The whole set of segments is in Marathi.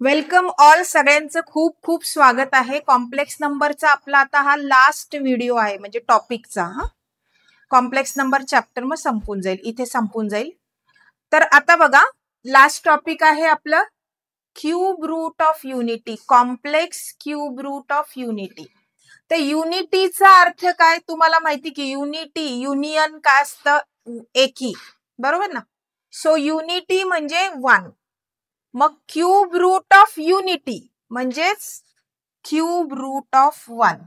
Welcome all. सगळ्यांचं खूप खूप स्वागत आहे. कॉम्प्लेक्स नंबरचा आपला आता हा लास्ट व्हिडिओ आहे, म्हणजे टॉपिकचा. कॉम्प्लेक्स नंबर चॅप्टर मग संपून जाईल, इथे संपून जाईल. तर आता बघा, लास्ट टॉपिक आहे आपलं cube root of unity. Complex cube root of unity. तर युनिटीचा अर्थ काय तुम्हाला माहिती की युनिटी, युनियन काय असतं? एकी, बरोबर ना. सो युनिटी म्हणजे वन. मग क्यूब रूट ऑफ युनिटी म्हणजेच cube root of one.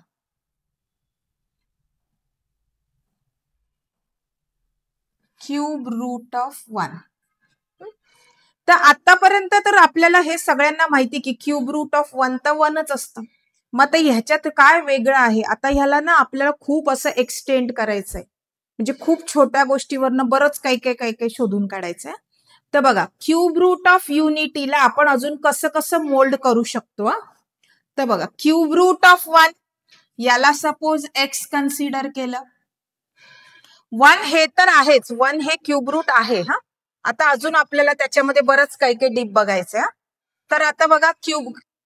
Cube root of one. तर आतापर्यंत तर आपल्याला हे सगळ्यांना माहिती की क्यूब रूट ऑफ वन तर वनच असतं. मग आता ह्याच्यात काय वेगळं आहे? आता ह्याला ना आपल्याला खूप असं एक्सटेंड करायचंय, म्हणजे खूप छोट्या गोष्टीवरनं बरंच काही शोधून काढायचंय. तर बघा, क्यूब रूट ऑफ युनिटीला आपण अजून कसं कसं मोल्ड करू शकतो. तर बघा, क्यूब रूट ऑफ वन याला सपोज एक्स कन्सिडर केलं. वन हे तर आहेच, वन हे क्यूब रूट आहे. आता अजून आपल्याला त्याच्यामध्ये बरंच काही डीप बघायचंय. तर आता बघा,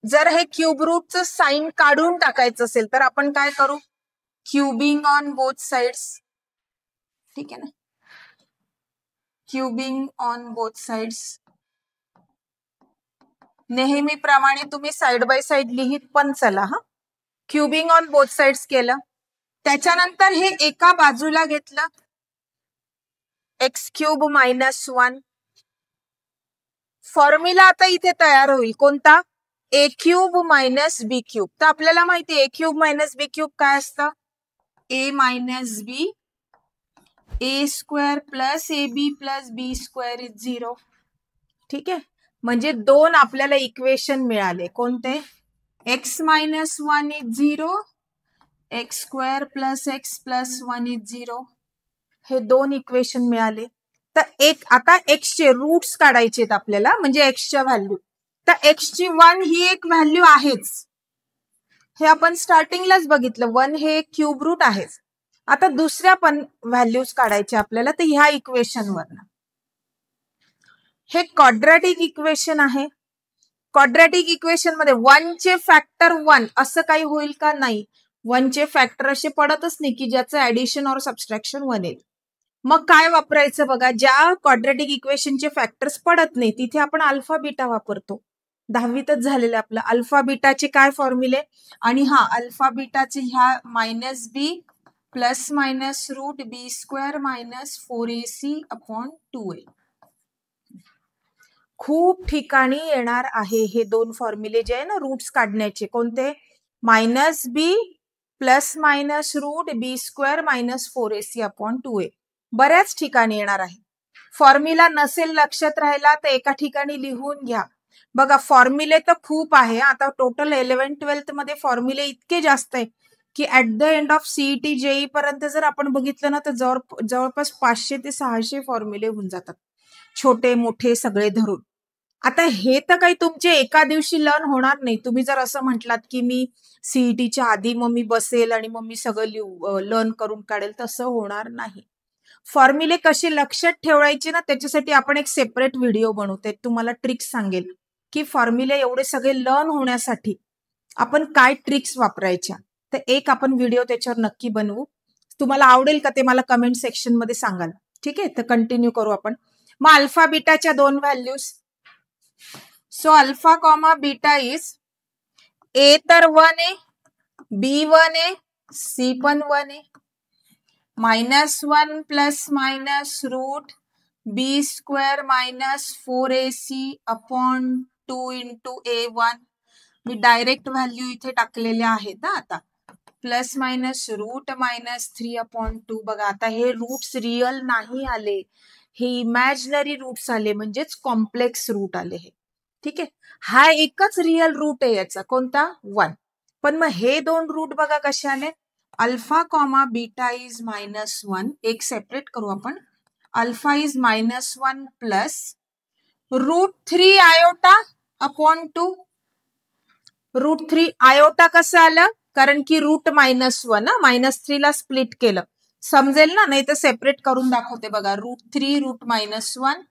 जर हे क्यूब रूटचं साइन काढून टाकायचं असेल तर आपण काय करू? Cubing on both sides. ठीक आहे ना, क्यूबिंग ऑन बोथ साइड्स. नेहमीप्रमाणे तुम्ही साइड बाय साइड लिहित पण चला. क्यूबिंग ऑन बोथ साइड्स केलं. त्याच्यानंतर हे एका बाजूला घेतलं, x cube minus one. Formula आता इथे तयार होईल कोणता? A cube minus b cube. तर आपल्याला माहिती आहे a cube minus b cube काय असतं? A minus b, a square plus a b plus b square is 0. ठीक आहे, म्हणजे दोन आपल्याला इक्वेशन मिळाले. कोणते? X minus one is 0, x square plus x plus one is 0. हे दोन इक्वेशन मिळाले. तर आता एक्सचे रूट्स काढायचे आपल्याला, म्हणजे एक्सच्या व्हॅल्यू. तर एक्सची वन ही एक व्हॅल्यू आहेच, हे आपण स्टार्टिंगलाच बघितलं. वन हे एक क्यूब रूट आहेच. आता दुसऱ्या पण व्हॅल्यूज काढायचे आपल्याला, तर ह्या इक्वेशनवर. हे क्वाड्रॅटिक इक्वेशन आहे. क्वाड्रॅटिक इक्वेशन मध्ये वनचे फॅक्टर वन असं काही होईल का? नाही. वनचे फॅक्टर असे पडतच नाही की ज्याचं ऍडिशन और सबस्ट्रॅक्शन वन येईल. मग काय वापरायचं बघा, ज्या क्वाड्रॅटिक इक्वेशनचे फॅक्टर्स पडत नाही तिथे आपण अल्फा बीटा वापरतो. 10वीतच झालेले आपलं. अल्फा बीटाचे काय फॉर्म्युले? आणि अल्फा बीटाचे ह्या minus b plus minus root b square minus 4ac upon 2a. खूप ठिकाणी येणार आहे हे दोन फॉर्म्युले जे आहे ना रूट्स काढण्याचे. कोणते? Minus b plus minus root b square minus 4ac upon 2a. बऱ्याच ठिकाणी येणार आहे. फॉर्म्युला नसेल लक्षात राहिला तर एका ठिकाणी लिहून घ्या. बघा, फॉर्म्युले तर खूप आहे. आता टोटल 11-12 मध्ये फॉर्म्युले इतके जास्त आहे की at the end of CET JEE पर्यंत जर आपण बघितलं ना तर जवळपास 500 ते 600 फॉर्म्युले होऊन जातात, छोटे मोठे सगळे धरून. आता हे तर काही तुमचे एका दिवशी लर्न होणार नाही. तुम्ही जर असं म्हटलात की मी सीईटीच्या आधी मग मी बसेल आणि मग मी सगळं लर्न करून काढेल, तसं होणार नाही. फॉर्म्युले कसे लक्षात ठेवायचे ना त्याच्यासाठी आपण एक सेपरेट व्हिडिओ बनवते. तुम्हाला ट्रिक्स सांगेल की फॉर्म्युले एवढे सगळे लर्न होण्यासाठी आपण काय ट्रिक्स वापरायच्या. तर एक आपण व्हिडिओ त्याच्यावर नक्की बनवू. तुम्हाला आवडेल का ते मला कमेंट सेक्शन मध्ये सांगाल. ठीक आहे, तर कंटिन्यू करू आपण. मग अल्फा बीटाच्या दोन values. So alpha comma beta is a तर 1 आहे, बी 1 आहे, सी पण 1 आहे. -1 plus minus root b square minus 4ac upon 2 into a1. मी डायरेक्ट व्हॅल्यू इथे टाकलेल्या आहेत. आता प्लस मायनस रूट -3 अपॉन 2. बघा, आता हे रूट्स रिअल नाही आले, हे इमॅजिनरी रूट्स आले, म्हणजेच कॉम्प्लेक्स रूट आले हे. ठीक आहे, हा एकच रिअल रूट आहे याचा. कोणता? 1. पण मग हे दोन रूट बघा कशाने. Alpha comma beta is -1. एक सेपरेट करू आपण. Alpha is -1 plus root 3 iota upon 2. Root 3 iota कसं आलं? कारण की रूट -1 -3 ला स्प्लिट केलं. समजेल ना, नाही तर सेपरेट करून दाखवते बघा. रूट 3 रूट -1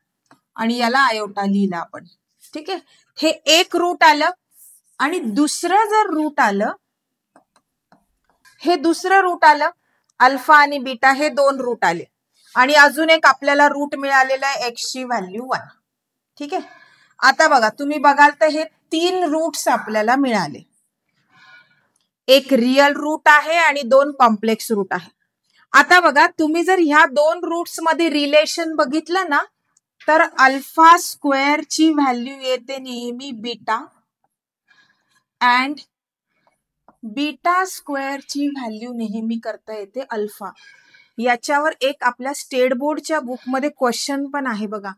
आणि याला आयोटा लिहिला आपण. ठीक आहे, हे एक रूट आलं आणि दुसरं जर रूट आलं, हे दुसरं रूट आलं, अल्फा आणि बीटा हे दोन रूट आले आणि अजून एक आपल्याला रूट मिळालेला आहे एक्स ची व्हॅल्यू 1. ठीक आहे. आता बघा तुम्ही बघाल तर हे 3 रूट्स आपल्याला मिळाले. एक रियल रूट आहे आणि 2 कॉम्प्लेक्स रूट आहे. आता बघा तुम्ही जर ह्या 2 रूट्स मध्ये रिलेशन बघितलं ना, तर अल्फा स्क्वेअर ची व्हॅल्यू येते नेहमी बीटा अँड बीटा स्क्वेअर ची व्हॅल्यू नेहमी करता येते अल्फा. याच्यावर एक आपल्या स्टेट बोर्डच्या बुकमध्ये क्वेश्चन पण आहे बघा,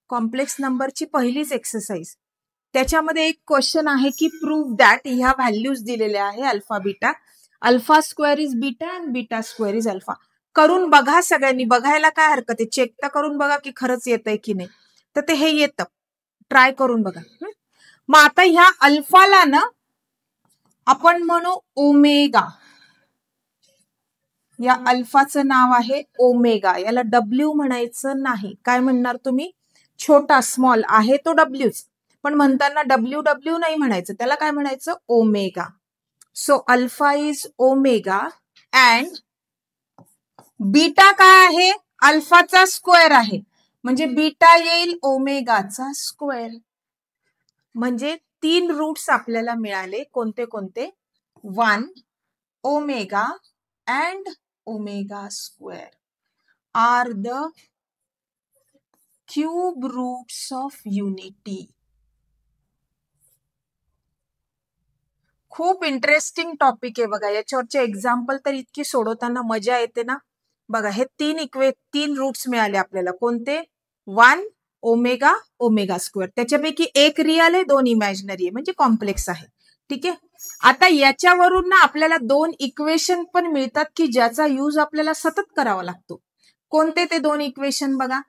कॉम्प्लेक्स नंबरची पहिलीच एक्सरसाइज. त्याच्यामध्ये एक क्वेश्चन आहे की प्रूव्ह दॅट, ह्या व्हॅल्यूज दिलेल्या आहे alpha beta, alpha square is beta and beta square is alpha. करून बघा सगळ्यांनी, बघायला काय हरकत आहे, चेक तर करून बघा की खरंच येतंय की नाही. तर ते हे येतं, ट्राय करून बघा. मग आता ह्या अल्फाला ना आपण म्हणू ओमेगा. या अल्फाचं नाव आहे ओमेगा. याला डब्ल्यू म्हणायचं नाही. काय म्हणणार तुम्ही? छोटा स्मॉल आहे तो डब्ल्यूच, पण म्हणताना डब्ल्यू डब्ल्यू नाही म्हणायचं, त्याला काय म्हणायचं? Omega. So alpha is omega and beta काय आहे? अल्फाचा स्क्वेअर आहे, म्हणजे बीटा येईल ओमेगाचा स्क्वेअर. म्हणजे 3 रूट्स आपल्याला मिळाले. कोणते कोणते? 1 omega and omega square are the cube roots of unity. खूप इंटरेस्टिंग टॉपिक आहे बघा. याच्यावरचे एक्झाम्पल तर इतकी सोडवताना मजा येते ना. बघा हे 3 रूट्स मिळाले आपल्याला. कोणते? 1 ओमेगा ओमेगा स्क्वेअर. त्याच्यापैकी एक रियल आहे, 2 इमॅजिनरी आहे, म्हणजे कॉम्प्लेक्स आहे. ठीक आहे. आता याच्यावरून ना आपल्याला 2 इक्वेशन पण मिळतात की ज्याचा यूज आपल्याला सतत करावा लागतो. कोणते ते 2 इक्वेशन बघा.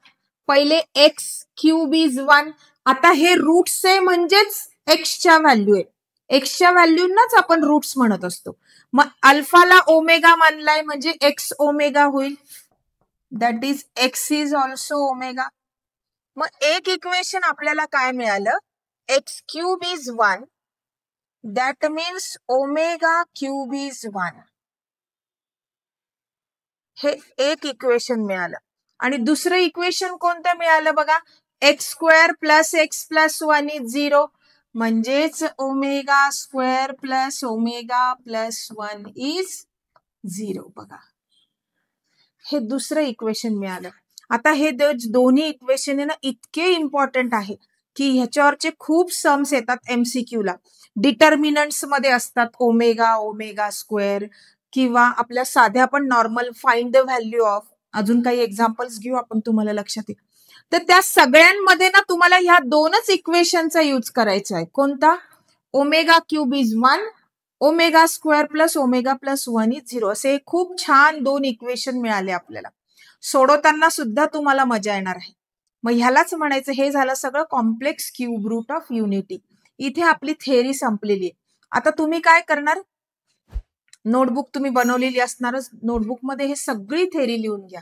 पहिले एक्स क्यूब इज 1. आता हे रूट्स आहे म्हणजेच एक्सच्या व्हॅल्यू आहे. एक्सच्या व्हॅल्यूंनाच आपण रूट्स म्हणत असतो. मग अल्फाला ओमेगा मानलाय म्हणजे एक्स ओमेगा होईल. That is x is also omega. मग एक इक्वेशन आपल्याला काय मिळालं? X cube is 1. That means omega cube is 1. हे एक इक्वेशन मिळालं. आणि दुसरं इक्वेशन कोणतं मिळालं बघा? X square plus x plus 1 is 0. म्हणजेच omega square plus omega plus 1 is 0. बघा हे दुसरं इक्वेशन मिळालं. आता हे दोन्ही इक्वेशन ना इतके इम्पॉर्टंट आहे की ह्याच्यावरचे खूप सम्स येतात MCQ ला. डिटर्मिनंट्स मध्ये असतात ओमेगा ओमेगा स्क्वेअर, किंवा आपल्या साध्या पण normal find the value of. अजून काही एक्झाम्पल्स घेऊ आपण, तुम्हाला लक्षात येईल. तर त्या सगळ्यांमध्ये ना तुम्हाला ह्या 2च इक्वेशनचा यूज करायचा आहे. कोणता? Omega cube is 1, omega square plus omega plus 1 is 0. असे खूप छान 2 इक्वेशन मिळाले आपल्याला. सोडवताना सुद्धा तुम्हाला मजा येणार आहे. मग ह्यालाच म्हणायचं, हे झालं सगळं complex cube root of unity. इथे आपली थेअरी संपलेली आहे. आता तुम्ही काय करणार? नोटबुक तुम्ही बनवलेली असणारच. नोटबुकमध्ये हे सगळी थेअरी लिहून घ्या.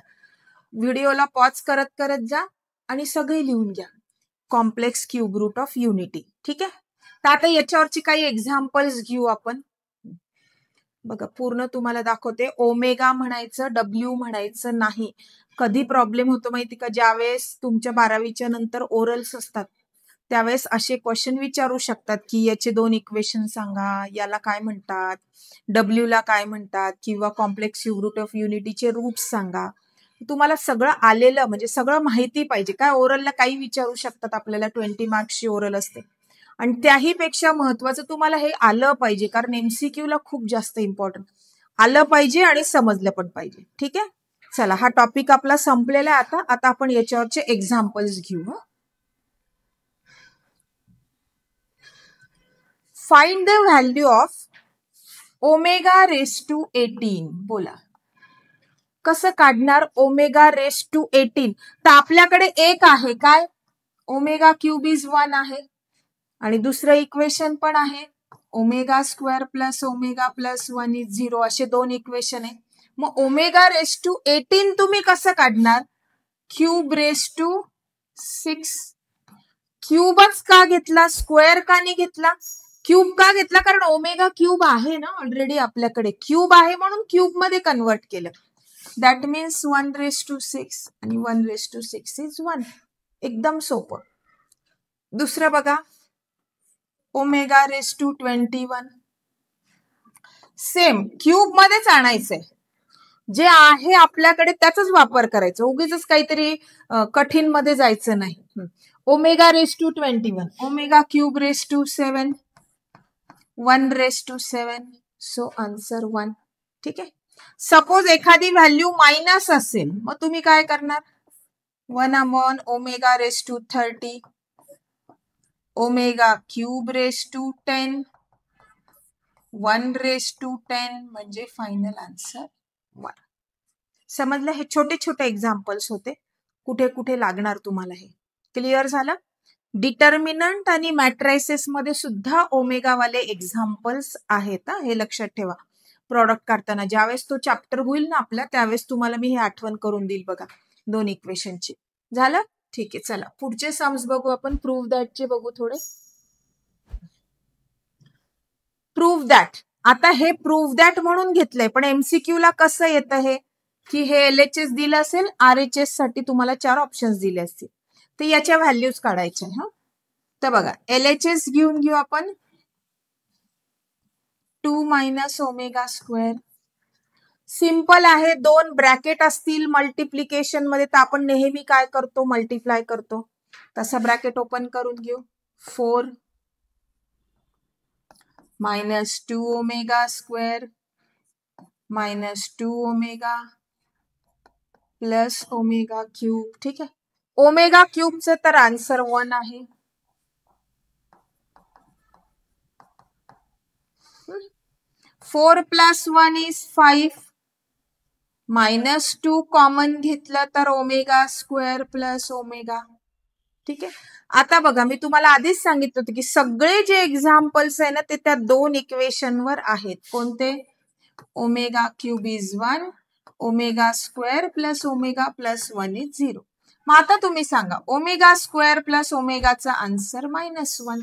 व्हिडिओला पॉज करत करत जा आणि सगळे लिहून घ्या. Complex cube root of unity. ठीक आहे. तर आता याच्यावरची काही एक्झाम्पल्स घेऊ आपण. बघा पूर्ण तुम्हाला दाखवते. ओमेगा म्हणायचं, डब्ल्यू म्हणायचं नाही. कधी प्रॉब्लेम होतो माहिती का? ज्यावेळेस तुमच्या 12वीच्या नंतर ओरल्स असतात त्यावेळेस असे क्वेश्चन विचारू शकतात की याचे 2 इक्वेशन सांगा, याला काय म्हणतात, डब्ल्यू ला काय म्हणतात, किंवा कॉम्प्लेक्स क्यूब रूट ऑफ युनिटीचे रूट्स सांगा. तुम्हाला सगळं आलेलं म्हणजे सगळं माहिती पाहिजे. काय ओरलला काही विचारू शकतात आपल्याला. 20 मार्क्सची ओरल असते आणि त्याही पेक्षा महत्वाचं तुम्हाला हे आलं पाहिजे, कारण MCQ ला खूप जास्त इम्पॉर्टंट आलं पाहिजे आणि समजलं पण पाहिजे. ठीक आहे. चला हा टॉपिक आपला संपलेला आहे. आता आपण याच्यावरचे एक्झाम्पल्स घेऊ. Find the value of omega raise to 18. बोला कसं काढणार ओमेगा रेस टू 18? तर आपल्याकडे एक आहे काय? ओमेगा क्यूब इज 1 आहे आणि दुसरं इक्वेशन पण आहे omega square plus omega plus 1 is 0. असे 2 इक्वेशन आहे. मग ओमेगा रेस टू 18 तुम्ही कसं काढणार? क्यूब रेस टू 6 क्यूबच का घेतला, स्क्वेअर का नाही घेतला? क्यूब का घेतला? कारण ओमेगा क्यूब आहे ना ऑलरेडी आपल्याकडे, क्यूब आहे म्हणून क्यूब मध्ये कन्वर्ट केलं. दॅट मीन्स 1/6 आणि 1/6 इज 1. एकदम सोपं. दुसरं बघा, omega raise to 21. Same cube मध्येच आणायचंय, जे आहे आपल्याकडे त्याचाच वापर करायचा, उगीच काहीतरी कठीण मध्ये जायचं नाही. Omega raise to 21, omega cube raise to 7, 1/7, so answer 1. ठीक आहे. सपोज एखादी व्हॅल्यू मायनस असेल, मग तुम्ही काय करणार? 1 omega raise to 30, omega cube raise to 10, 1/10 म्हणजे फायनल आन्सर 1. समजलं? हे छोटे छोटे एक्झाम्पल्स होते, कुठे कुठे लागणार तुम्हाला हे क्लिअर झालं. डिटर्मिनंट आणि मॅट्रायसेस मध्ये सुद्धा ओमेगा वाले एक्झाम्पल्स आहेत, हे लक्षात ठेवा. प्रॉडक्ट काढताना ज्यावेळेस तो चॅप्टर होईल ना आपला, त्यावेळेस तुम्हाला मी हे आठवण करून देईल बघा, 2 इक्वेशनची. झालं? ठीक आहे. चला पुढचे सम्स बघू आपण. प्रूव्ह दॅटचे बघू थोडे. प्रूव्ह दॅट, आता हे प्रूव्ह दॅट म्हणून घेतलंय, पण एमसीक्यू ला कसं येतं हे, की हे LHS दिलं असेल, RHS साठी तुम्हाला 4 ऑप्शन्स दिले असतील, तर याच्या व्हॅल्यूज काढायच्या. हा, तर बघा LHS घेऊन घेऊ आपण. 2 - ओमेगा स्क्वेअर. सिंपल आहे, 2 ब्रॅकेट असतील मल्टिप्लिकेशन मध्ये, तर आपण नेहमी काय करतो? मल्टिप्लाय करतो. तसा ब्रॅकेट ओपन करून घेऊ. 4 - 2 omega square -2 omega plus omega cube. ठीक आहे. ओमेगा क्यूबचं तर आन्सर 1 आहे. 4 + 1 इज 5, -2 कॉमन घेतलं तर ओमेगा स्क्वेअर प्लस ओमेगा. ठीक आहे. आता बघा, मी तुम्हाला आधीच सांगितलं होतं की सगळे जे एक्झाम्पल्स आहे ना, ते त्या 2 इक्वेशनवर आहेत. कोणते? Omega cube is 1, omega square plus omega plus 1 is 0. मग आता तुम्ही सांगा, ओमेगा स्क्वेअर प्लस ओमेगाचा आन्सर -1.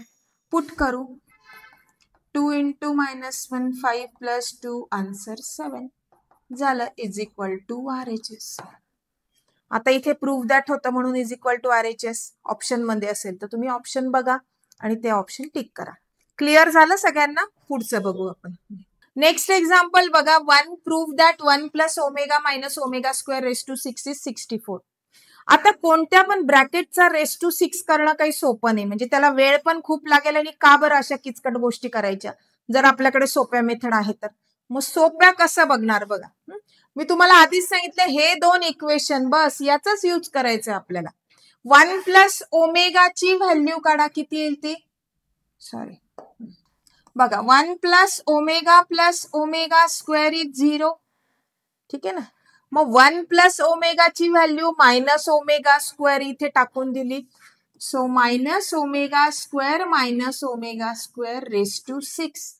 पुट करू. 2 × -1, 5 + 2, आन्सर 7 झालं. Is equal to RHS. आता इथे प्रूव्ह दॅट होतं म्हणून is equal to RHS option मध्ये असेल तर तुम्ही ऑप्शन बघा आणि ते ऑप्शन टिक करा. क्लिअर झालं सगळ्यांना? पुढचं बघू आपण. नेक्स्ट एक्झाम्पल बघा. 1 prove that 1 + omega - omega square raise to 6 is 64. आता कोणत्या पण ब्रॅकेटचा रेस टू 6 करणं काही सोपं नाही, म्हणजे त्याला वेळ पण खूप लागेल. आणि का बरं अशा किचकट गोष्टी करायच्या, जर आपल्याकडे सोप्या मेथड आहे तर? मग सोप्या कसं बघणार बघा. मी तुम्हाला आधीच सांगितलं, हे 2 इक्वेशन बस याचाच यूज करायचं आपल्याला. 1 + ओमेगाची व्हॅल्यू काढा, किती येईल ती? सॉरी बघा, 1 + omega plus omega square is 0. ठीक आहे ना. मग 1 + ओमेगाची व्हॅल्यू -ओमेगा स्क्वेअर इथे टाकून दिली. So -omega square omega square raise to 6.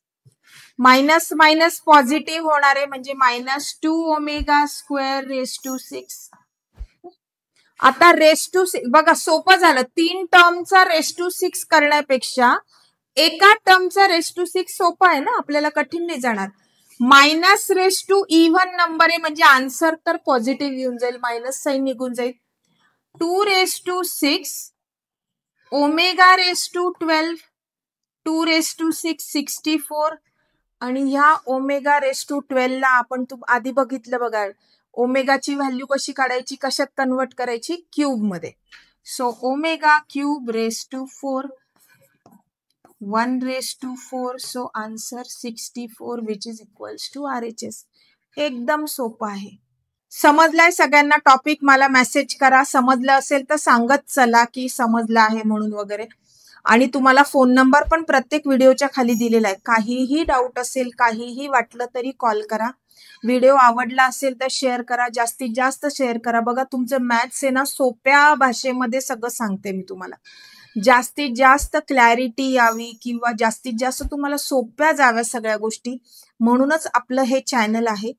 Minus minus positive होणार आहे, म्हणजे -2 ओमेगा स्क्वेअर रेस टू 6. आता रेस टू 6 बघा, सोपं झालं. 3 टर्मचा रेस टू 6 करण्यापेक्षा एका टर्मचा रेस टू 6 सोपा आहे ना, आपल्याला कठीण नाही जाणार. Minus raise to even number आहे, म्हणजे आन्सर तर पॉझिटिव्ह येऊन जाईल, मायनस साईन निघून जाईल. 2⁶, ओमेगा रेस टू 12, 2⁶ 64. आणि ह्या ओमेगा रेस टू 12 ला आपण आधी बघितलं बघा, ओमेगाची व्हॅल्यू कशी काढायची, कशात कन्वर्ट करायची? क्यूब मध्ये. So omega cube raise to 4, 1/4, so answer 64 which is equals to RHS. एकदम सोपं आहे. समजलाय सगळ्यांना टॉपिक? मला मेसेज करा, समजलं असेल तर सांगत चला की समजलं आहे म्हणून वगैरे. आणि तुम्हाला फोन नंबर पण प्रत्येक व्हिडिओच्या खाली दिलेला आहे. काहीही डाऊट असेल, काहीही वाटलं तरी कॉल करा. व्हिडिओ आवडला असेल तर शेअर करा, जास्तीत जास्त शेअर करा. बघा, तुमचं मॅथ्स आहे ना, सोप्या भाषेमध्ये सगळं सांगते मी तुम्हाला. जास्तीत जास्त क्लॅरिटी यावी किंवा जास्तीत जास्त तुम्हाला सोप्या जाव्या सगळ्या गोष्टी, म्हणूनच आपलं हे चॅनल आहे.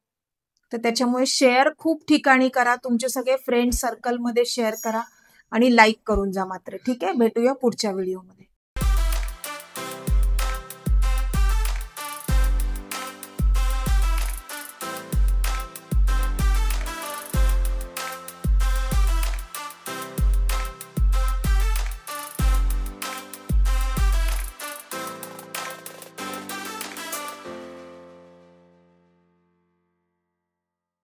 तर त्याच्यामुळे शेअर खूप ठिकाणी करा, तुमचे सगळे फ्रेंड सर्कलमध्ये शेअर करा. आणि लाईक करून जा मात्र. ठीक आहे, भेटूया पुढच्या व्हिडिओमध्ये.